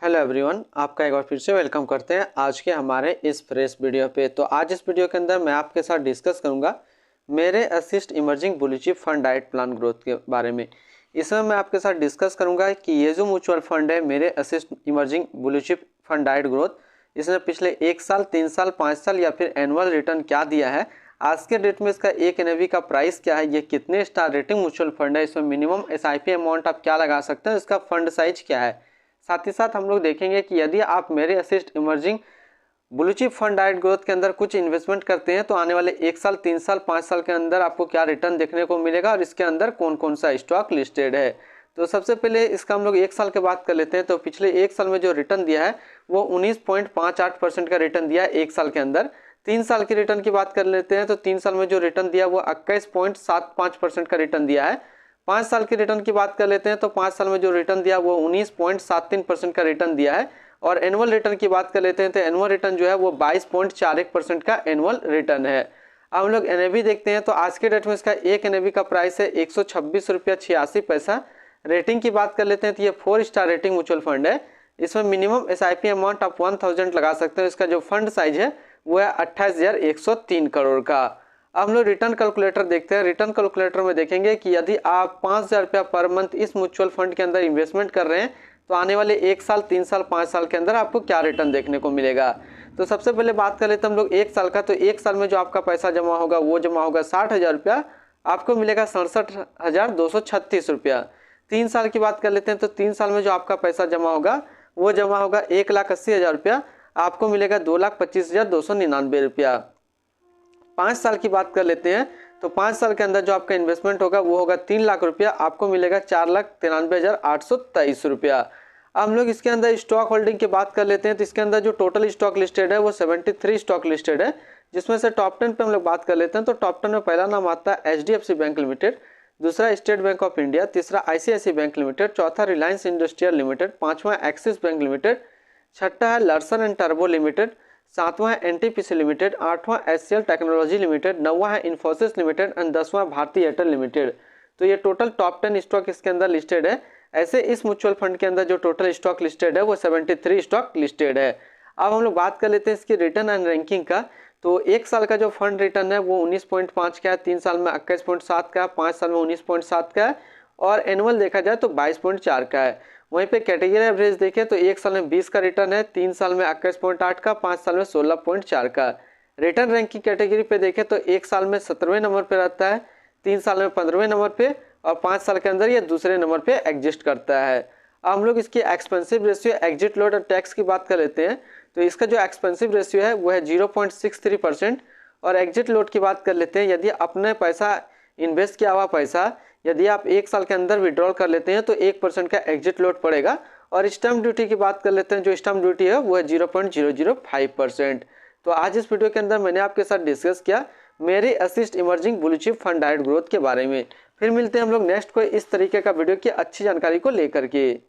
Hello everyone, आपका एक बार फिर से वेलकम करते हैं आज के हमारे इस फ्रेश वीडियो पे। तो आज इस वीडियो के अंदर मैं आपके साथ डिस्कस करूंगा मेरे assist emerging blue chip fund diet plan growth के बारे में। इसमें मैं आपके साथ डिस्कस करूंगा कि ये जो म्यूचुअल फंड है मेरे assist emerging blue chip fund diet growth, इसने पिछले 1 साल, 3 साल, 5 साल या फिर एनुअल रिटर्न क्या दिया है, आज के डेट में इसका एक NAV का प्राइस क्या है, ये कितने स्टार रेटिंग म्यूचुअल फंड है, इसमें मिनिमम SIP अमाउंट आप क्या लगा सकते हैं, इसका फंड साइज क्या है। साथ ही साथ हम लोग देखेंगे कि यदि आप मेरे assist emerging blue chip fund diet growth के अंदर कुछ इन्वेस्टमेंट करते हैं तो आने वाले 1 साल, 3 साल, 5 साल के अंदर आपको क्या रिटर्न देखने को मिलेगा और इसके अंदर कौन कौन सा स्टॉक लिस्टेड है। तो सबसे पहले इसका हम लोग 1 साल के बात कर लेते हैं। तो पिछले 1 साल में जो रिटर्न दिया है वो 19.58% का रिटर्न दिया है 1 साल के अंदर। 3 साल की रिटर्न की बात कर लेते हैं तो 3 साल में जो रिटर्न दिया वो 21.75% का रिटर्न दिया है। 5 साल की रिटर्न की बात कर लेते हैं तो 5 साल में जो रिटर्न दिया वो 19.73% का रिटर्न दिया है। और एनुअल रिटर्न की बात कर लेते हैं तो एनुअल रिटर्न जो है वो 22.41% का एनुअल रिटर्न है। अब हम लोग NAV देखते हैं तो आज के डेट में इसका एक NAV का प्राइस है 126 रुपया 86 पैसा। रेटिंग की बात कर लेते हैं तो ये 4 स्टार रेटिंग म्यूचुअल फंड है। इसमें मिनिमम SIP अमाउंट आप 1000 लगा सकते हो। इसका जो फंड साइज है वो है 28,103 करोड़ का। अब हम लोग रिटर्न कैलकुलेटर देखते हैं। रिटर्न कैलकुलेटर में देखेंगे कि यदि आप 5,000 रुपया पर मंथ इस म्यूचुअल फंड के अंदर इन्वेस्टमेंट कर रहे हैं तो आने वाले 1 साल, 3 साल, 5 साल के अंदर आपको क्या रिटर्न देखने को मिलेगा। तो सबसे पहले बात कर लेते हैं हम लोग 1 साल का। तो 1 साल में जो आपका पैसा जमा होगा वो जमा होगा 60,000 रुपया, आपको मिलेगा 67,236 रुपया। 3 साल की बात कर लेते हैं तो 3 साल में जो आपका पैसा जमा होगा वो जमा होगा 1,80,000 रुपया, आपको मिलेगा 2,25,299 रुपया। 5 साल की बात कर लेते हैं तो 5 साल के अंदर जो आपका इन्वेस्टमेंट होगा वो होगा 3 लाख रुपया, आपको मिलेगा 4,93,823 रुपया। अब हम लोग इसके अंदर स्टॉक होल्डिंग की बात कर लेते हैं तो इसके अंदर जो टोटल स्टॉक लिस्टेड है वो 73 स्टॉक लिस्टेड है, जिसमें से टॉप 10 पे हम लोग बात कर लेते हैं। तो टॉप 10 में पहला नाम आता है HDFC बैंक लिमिटेड, दूसरा स्टेट बैंक ऑफ इंडिया, तीसरा ICICI बैंक लिमिटेड, चौथा रिलायंस इंडस्ट्रियल लिमिटेड, पांचवा एक्सिस बैंक लिमिटेड, छठा है लार्सन एंड टर्बो लिमिटेड, सातवां है NTPC लिमिटेड, आठवां HCL टेक्नोलॉजी लिमिटेड, नौवां है इन्फोसिस लिमिटेड एंड 10वां भारतीय एयरटेल लिमिटेड। तो ये टोटल टॉप 10 स्टॉक इसके अंदर लिस्टेड है। ऐसे इस म्यूचुअल फंड के अंदर जो टोटल स्टॉक लिस्टेड है वो 73 स्टॉक लिस्टेड है। अब हम लोग बात कर लेते हैं इसकी रिटर्न एंड रैंकिंग का। तो 1 साल का जो फंड रिटर्न है वो 19.5 का है, 3 साल में 21.7 का है, 5 साल में 19.7 का है और एनुअल देखा जाए तो 22.4 का है। वहीं पे कैटेगरी एवरेज देखें तो 1 साल में 20 का रिटर्न है, 3 साल में 21.8 का, 5 साल में 16.4 का। रिटर्न रैंक की कैटेगरी पे देखें तो 1 साल में 17वें नंबर पे रहता है, 3 साल में 15वें नंबर पे और 5 साल के अंदर ये दूसरे नंबर पे एग्जिस्ट करता है। अब हम लोग इसकी एक्सपेंसिव रेशियो, एग्जिट लोड और टैक्स की बात कर लेते हैं। तो इसका जो एक्सपेंसिव रेशियो है वो है 0.63% और एग्जिट लोड की बात कर लेते हैं। यदि अपने पैसा इन्वेस्ट किया हुआ पैसा यदि आप 1 साल के अंदर विड्रॉल कर लेते हैं तो 1% का एग्जिट लोड पड़ेगा। और स्टैम्प ड्यूटी की बात कर लेते हैं, जो स्टैम्प ड्यूटी है वो है 0.005%। तो आज इस वीडियो के अंदर मैंने आपके साथ डिस्कस किया मेरे assist emerging blue chip fund diet growth के बारे में। फिर मिलते हैं हम लोग नेक्स्ट कोई इस तरीके का वीडियो की अच्छी जानकारी को लेकर के।